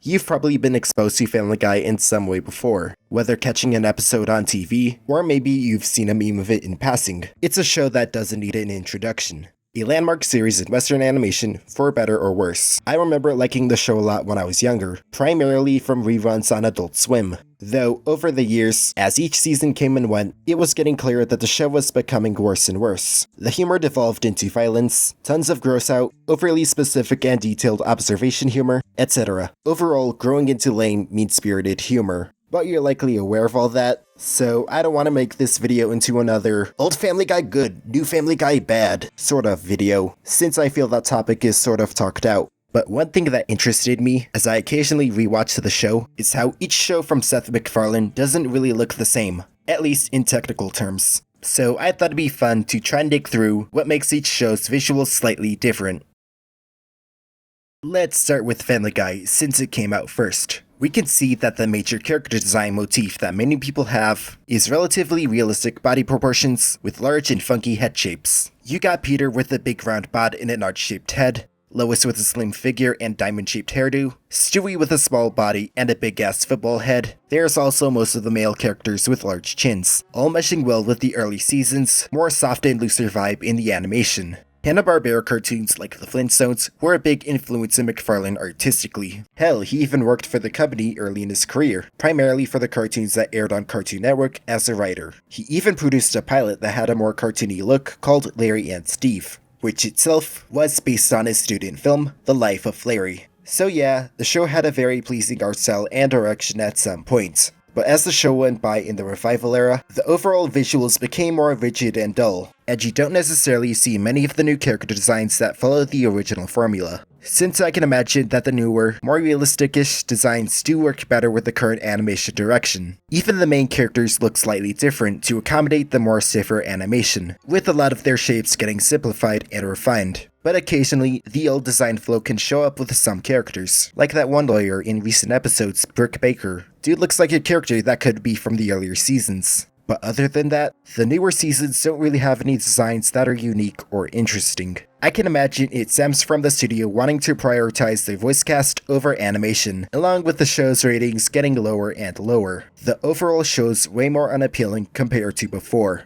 You've probably been exposed to Family Guy in some way before, whether catching an episode on TV, or maybe you've seen a meme of it in passing. It's a show that doesn't need an introduction. A landmark series in Western animation, for better or worse. I remember liking the show a lot when I was younger, primarily from reruns on Adult Swim. Though, over the years, as each season came and went, it was getting clear that the show was becoming worse and worse. The humor devolved into violence, tons of gross out, overly specific and detailed observation humor, etc. Overall, growing into lame, mean-spirited humor. But you're likely aware of all that, so I don't want to make this video into another old Family Guy good, new Family Guy bad sort of video, since I feel that topic is sort of talked out. But one thing that interested me, as I occasionally rewatch the show, is how each show from Seth Macfarlane doesn't really look the same, at least in technical terms. So I thought it'd be fun to try and dig through what makes each show's visuals slightly different. Let's start with Family Guy, since it came out first. We can see that the major character design motif that many people have is relatively realistic body proportions with large and funky head shapes. You got Peter with a big round bod and an arch-shaped head, Lois with a slim figure and diamond-shaped hairdo, Stewie with a small body and a big-ass football head. There's also most of the male characters with large chins, all meshing well with the early seasons' more soft and looser vibe in the animation. Hanna-Barbera cartoons like the Flintstones were a big influence in Macfarlane artistically. Hell, he even worked for the company early in his career, primarily for the cartoons that aired on Cartoon Network as a writer. He even produced a pilot that had a more cartoony look called Larry and Steve, which itself was based on his student film, The Life of Larry. So yeah, the show had a very pleasing art style and direction at some points. But as the show went by in the revival era, the overall visuals became more rigid and dull, and you don't necessarily see many of the new character designs that follow the original formula. Since I can imagine that the newer, more realistic-ish designs do work better with the current animation direction. Even the main characters look slightly different to accommodate the more stiffer animation, with a lot of their shapes getting simplified and refined. But occasionally, the old design flow can show up with some characters, like that one lawyer in recent episodes, Brick Baker. Dude looks like a character that could be from the earlier seasons. But other than that, the newer seasons don't really have any designs that are unique or interesting. I can imagine it stems from the studio wanting to prioritize their voice cast over animation, along with the show's ratings getting lower and lower. The overall show's way more unappealing compared to before.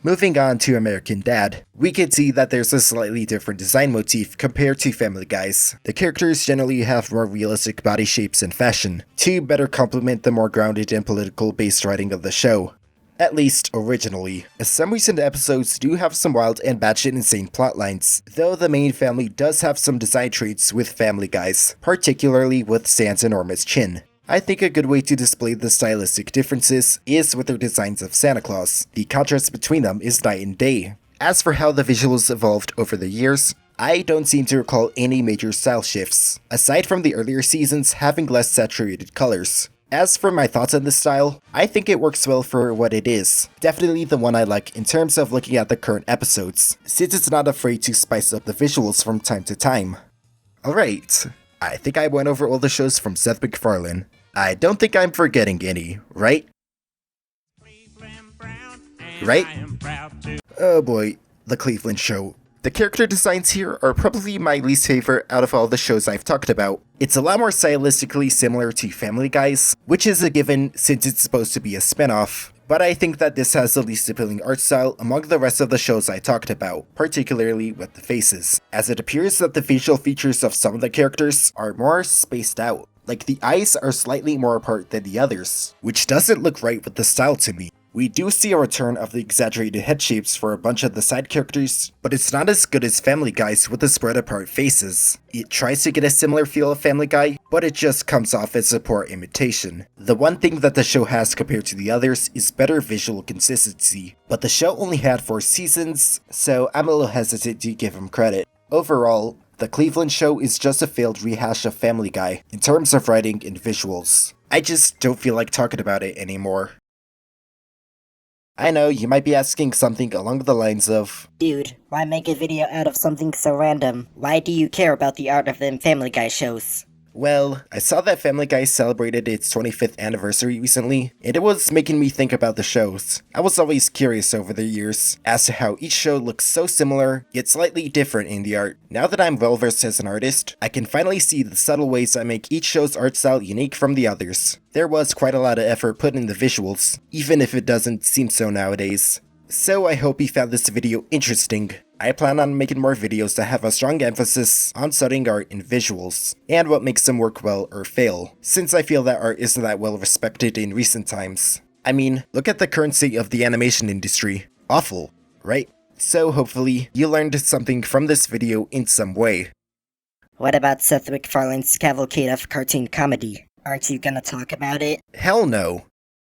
Moving on to American Dad, we can see that there's a slightly different design motif compared to Family Guy's. The characters generally have more realistic body shapes and fashion, to better complement the more grounded and political-based writing of the show. At least, originally, as some recent episodes do have some wild and batshit insane plotlines, though the main family does have some design traits with Family Guy's, particularly with Stan's enormous chin. I think a good way to display the stylistic differences is with their designs of Santa Claus. The contrast between them is night and day. As for how the visuals evolved over the years, I don't seem to recall any major style shifts, aside from the earlier seasons having less saturated colors. As for my thoughts on this style, I think it works well for what it is. Definitely the one I like in terms of looking at the current episodes, since it's not afraid to spice up the visuals from time to time. Alright, I think I went over all the shows from Seth Macfarlane. I don't think I'm forgetting any, right? Right? Oh boy, the Cleveland Show. The character designs here are probably my least favorite out of all the shows I've talked about. It's a lot more stylistically similar to Family Guy's, which is a given since it's supposed to be a spin-off. But I think that this has the least appealing art style among the rest of the shows I talked about, particularly with the faces, as it appears that the facial features of some of the characters are more spaced out. Like the eyes are slightly more apart than the others, which doesn't look right with the style to me. We do see a return of the exaggerated head shapes for a bunch of the side characters, but it's not as good as Family Guy's with the spread apart faces. It tries to get a similar feel of Family Guy, but it just comes off as a poor imitation. The one thing that the show has compared to the others is better visual consistency, but the show only had 4 seasons, so I'm a little hesitant to give him credit. Overall, the Cleveland Show is just a failed rehash of Family Guy in terms of writing and visuals. I just don't feel like talking about it anymore. I know, you might be asking something along the lines of, Dude, why make a video out of something so random? Why do you care about the art of them Family Guy shows? Well, I saw that Family Guy celebrated its 25th anniversary recently, and it was making me think about the shows. I was always curious over the years as to how each show looks so similar, yet slightly different in the art. Now that I'm well versed as an artist, I can finally see the subtle ways that make each show's art style unique from the others. There was quite a lot of effort put in the visuals, even if it doesn't seem so nowadays. So I hope you found this video interesting. I plan on making more videos that have a strong emphasis on studying art and visuals, and what makes them work well or fail, since I feel that art isn't that well respected in recent times. I mean, look at the current state of the animation industry. Awful, right? So hopefully, you learned something from this video in some way. What about Seth Macfarlane's cavalcade of cartoon comedy? Aren't you gonna talk about it? Hell no.